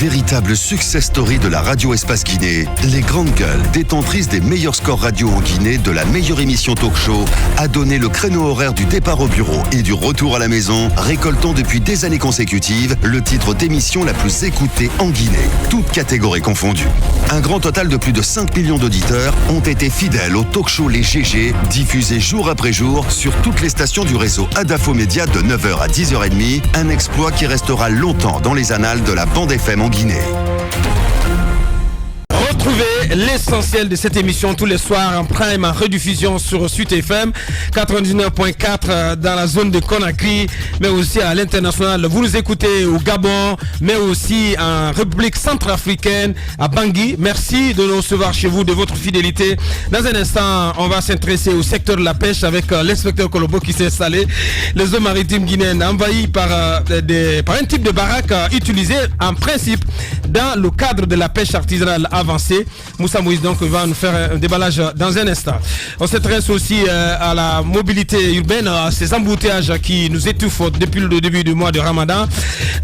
Véritable success story de la radio Espace Guinée, les Grandes Gueules, détentrices des meilleurs scores radio en Guinée de la meilleure émission talk show, a donné le créneau horaire du départ au bureau et du retour à la maison, récoltant depuis des années consécutives le titre d'émission la plus écoutée en Guinée, toutes catégories confondues. Un grand total de plus de 5 millions d'auditeurs ont été fidèles au talk show Les GG, diffusé jour après jour sur toutes les stations du réseau Adafo Média de 9h à 10h30, un exploit qui restera longtemps dans les annales de la bande FM en Guinée. Retrouvez l'essentiel de cette émission tous les soirs en prime, en rediffusion sur Suite FM 99.4 dans la zone de Conakry, mais aussi à l'international. Vous nous écoutez au Gabon, mais aussi en République centrafricaine, à Bangui. Merci de nous recevoir chez vous, de votre fidélité. Dans un instant, on va s'intéresser au secteur de la pêche avec l'inspecteur Colombo qui s'est installé. Les eaux maritimes guinéennes envahies par un type de baraque utilisé en principe dans le cadre de la pêche artisanale avancée. Moussa Moïse donc va nous faire un déballage dans un instant. On s'intéresse aussi à la mobilité urbaine, à ces embouteillages qui nous étouffent depuis le début du mois de Ramadan,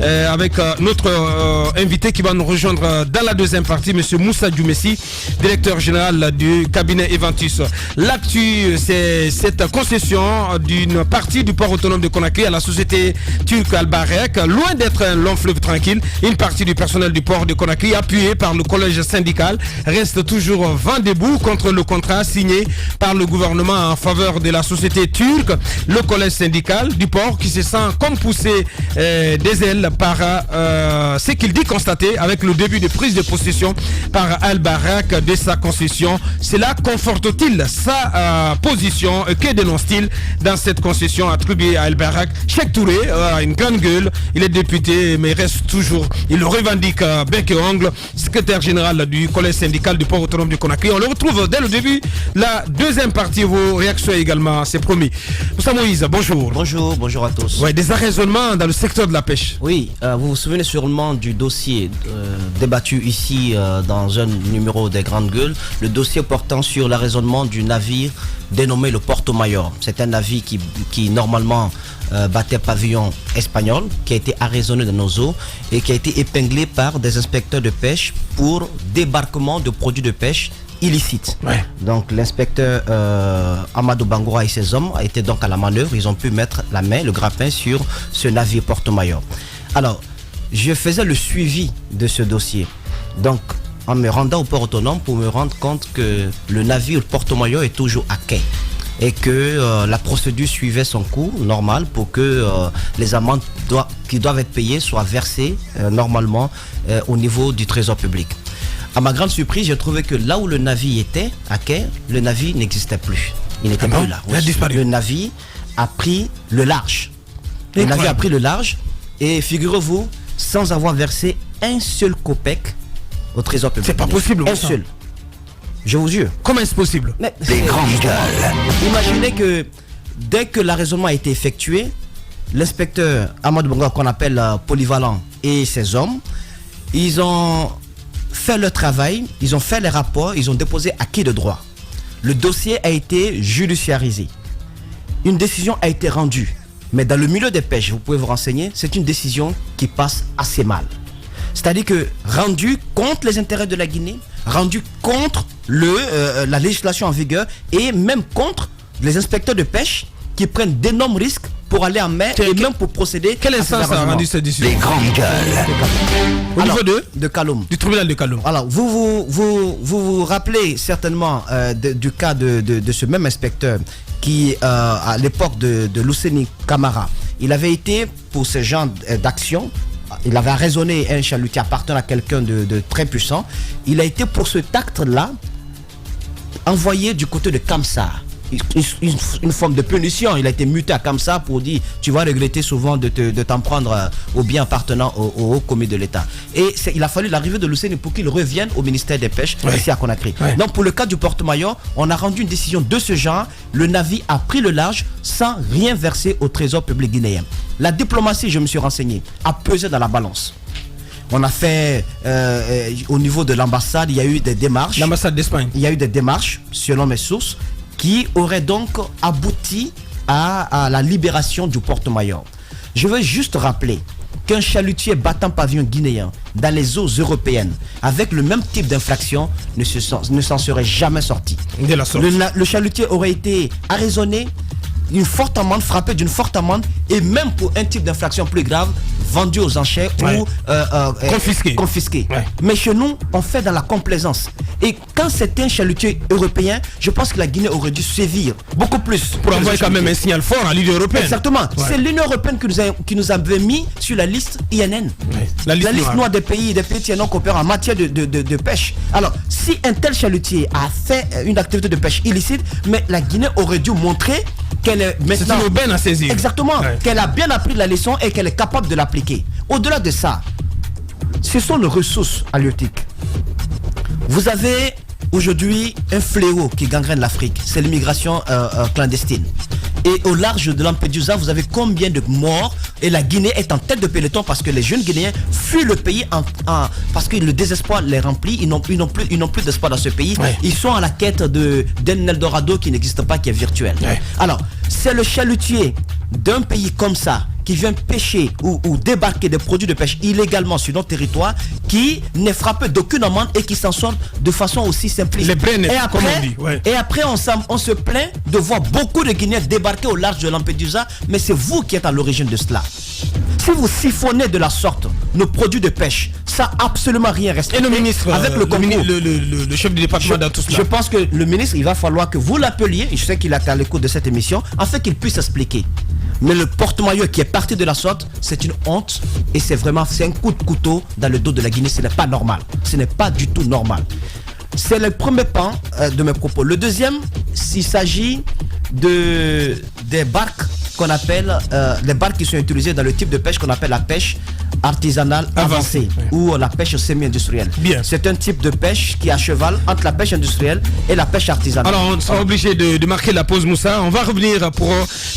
avec notre invité qui va nous rejoindre dans la deuxième partie, M. Moussa Djoumessi, directeur général du cabinet Eventus. L'actu, c'est cette concession d'une partie du port autonome de Conakry à la société turque Al-Barek. Loin d'être un long fleuve tranquille, une partie du personnel du port de Conakry, appuyé par le collège syndical, reste toujours vent debout contre le contrat signé par le gouvernement en faveur de la société turque. Le collège syndical du port qui se sent comme poussé des ailes par ce qu'il dit constater avec le début de prise de possession par Al-Barek de sa concession. Cela conforte-t-il sa position? Que dénonce-t-il dans cette concession attribuée à Al-Barek? Cheikh Touré, une grande gueule, il est député mais reste toujours, il le revendique bec et ongle, secrétaire général du collège syndical du port autonome du Conakry. On le retrouve dès le début. La deuxième partie, vos réactions également, c'est promis. Moussa Moïse, bonjour. Bonjour à tous. Ouais, des arraisonnements dans le secteur de la pêche. Oui, vous vous souvenez sûrement du dossier débattu ici dans un numéro des Grandes Gueules, le dossier portant sur l'arraisonnement du navire dénommé le Porto Mayor. C'est un navire qui normalement battait pavillon espagnol, qui a été arraisonné dans nos eaux et qui a été épinglé par des inspecteurs de pêche pour débarquement de produits de pêche illicites. Ouais. Donc l'inspecteur Amadou Bangoura et ses hommes étaient donc à la manœuvre. Ils ont pu mettre la main, le grappin sur ce navire Porto Mayor. Alors, je faisais le suivi de ce dossier. Donc, en me rendant au port autonome pour me rendre compte que le navire Porto Mayor est toujours à quai et que la procédure suivait son cours normal pour que les amendes qui doivent être payées soient versées normalement au niveau du trésor public. À ma grande surprise, j'ai trouvé que là où le navire était, à quai, le navire n'existait plus. Il n'était plus là. Oui. Le navire a pris le large. Le navire a pris le large et figurez-vous, sans avoir versé un seul copec au trésor public. C'est pas possible. Un seul. Je vous jure. Comment est-ce possible? Les Grandes Gueules. Imaginez que dès que l'arraisonnement a été effectué, l'inspecteur Amadou Bonga, qu'on appelle polyvalent, et ses hommes, ils ont fait leur travail, ils ont fait les rapports, ils ont déposé acquis de droit. Le dossier a été judiciarisé. Une décision a été rendue. Mais dans le milieu des pêches, vous pouvez vous renseigner, c'est une décision qui passe assez mal. C'est-à-dire que rendu contre les intérêts de la Guinée, rendu contre la législation en vigueur et même contre les inspecteurs de pêche qui prennent d'énormes risques pour aller en mer et même pour procéder. Quelle instance a rendu cette décision? Les Grandes Gueules. Au niveau de Kaloum. Du tribunal de Kaloum. Alors, vous rappelez certainement du cas de ce même inspecteur qui, à l'époque de Luceni Camara, il avait été pour ce genre d'action. Il avait raisonné un chalutier appartenant à quelqu'un de très puissant. Il a été pour cet acte-là envoyé du côté de Kamsa. Une forme de punition. Il a été muté à Kamsa pour dire tu vas regretter souvent de t'en prendre aux biens appartenant au haut commis de l'État. Et il a fallu l'arrivée de Luceni pour qu'il revienne au ministère des Pêches ici à Conakry. Ouais. Donc pour le cas du Porto Mayor, on a rendu une décision de ce genre. Le navire a pris le large sans rien verser au trésor public guinéen. La diplomatie, je me suis renseigné, a pesé dans la balance. On a fait au niveau de l'ambassade, il y a eu des démarches. L'ambassade d'Espagne. Il y a eu des démarches, selon mes sources, qui auraient donc abouti à la libération du Porto Mayor. Je veux juste rappeler qu'un chalutier battant pavillon guinéen dans les eaux européennes avec le même type d'infraction ne s'en serait jamais sorti. Le chalutier aurait été arraisonné, une forte amende, frappé d'une forte amende, et même pour un type d'infraction plus grave, vendu aux enchères ou confisqué. Ouais. Mais chez nous, on fait dans la complaisance. Et quand c'était un chalutier européen, je pense que la Guinée aurait dû sévir beaucoup plus. Pour envoyer quand même un signal fort à l'Union européenne. Exactement. Ouais. C'est l'Union européenne qui nous avait mis sur la liste INN. Ouais. La liste noire des pays tiers non coopérants en matière de pêche. Alors, si un tel chalutier a fait une activité de pêche illicite, mais la Guinée aurait dû montrer qu'elle est maintenant... C'est une aubaine à saisir. Exactement. Ouais. Qu'elle a bien appris la leçon et qu'elle est capable de l'appliquer. Au-delà de ça, ce sont les ressources halieutiques. Vous avez aujourd'hui un fléau qui gangrène l'Afrique, c'est l'immigration clandestine. Et au large de Lampedusa, vous avez combien de morts? Et la Guinée est en tête de peloton parce que les jeunes Guinéens fuient le pays parce que le désespoir les remplit. Ils n'ont plus d'espoir dans ce pays. Ouais. Ils sont à la quête d'un Eldorado qui n'existe pas, qui est virtuel. Ouais. Alors, c'est le chalutier d'un pays comme ça qui vient pêcher ou débarquer des produits de pêche illégalement sur notre territoire, qui n'est frappé d'aucune amende et qui s'en sort de façon aussi simpliste. Et après, on se plaint de voir beaucoup de Guinéens débarquer au large de Lampedusa, mais c'est vous qui êtes à l'origine de cela. Si vous siphonnez de la sorte nos produits de pêche, ça n'a absolument rien resté. Et le ministre, avec le chef du département dans tout cela. Je pense que le ministre, il va falloir que vous l'appeliez, je sais qu'il est à l'écoute de cette émission, afin qu'il puisse expliquer. Mais le porte-maillot qui est parti de la sorte, c'est une honte et c'est un coup de couteau dans le dos de la Guinée. Ce n'est pas normal. Ce n'est pas du tout normal. C'est le premier pan de mes propos. Le deuxième, s'il s'agit des barques qu'on appelle, les barques qui sont utilisées dans le type de pêche qu'on appelle la pêche artisanale avancée ou la pêche semi-industrielle. C'est un type de pêche qui est à cheval entre la pêche industrielle et la pêche artisanale. Alors on sera obligé de marquer la pause, Moussa. On va revenir pour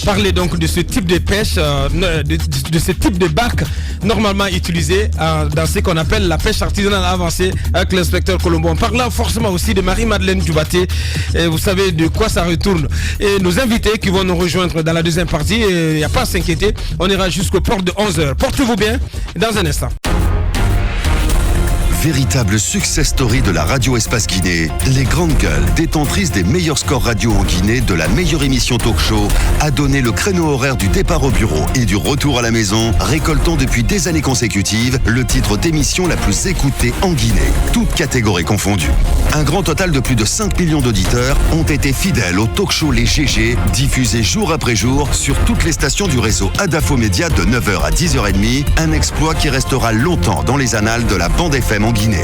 parler donc de ce type de pêche, de ce type de barque normalement utilisée dans ce qu'on appelle la pêche artisanale avancée avec l'inspecteur Colombo. On parle là forcément aussi de Marie-Madeleine Dubaté. Et vous savez de quoi ça retourne. Et nos invités qui vont nous rejoindre dans la deuxième partie, il n'y a pas à s'inquiéter. On ira jusqu'au port de 11h. Portez-vous bien. Dans un instant. Véritable success story de la radio Espace Guinée, les grandes gueules, détentrices des meilleurs scores radio en Guinée de la meilleure émission talk show, a donné le créneau horaire du départ au bureau et du retour à la maison, récoltant depuis des années consécutives le titre d'émission la plus écoutée en Guinée, toutes catégories confondues. Un grand total de plus de 5 millions d'auditeurs ont été fidèles au talk show Les GG, diffusé jour après jour sur toutes les stations du réseau Adafo Média de 9h à 10h30, un exploit qui restera longtemps dans les annales de la bande FM en Guinée.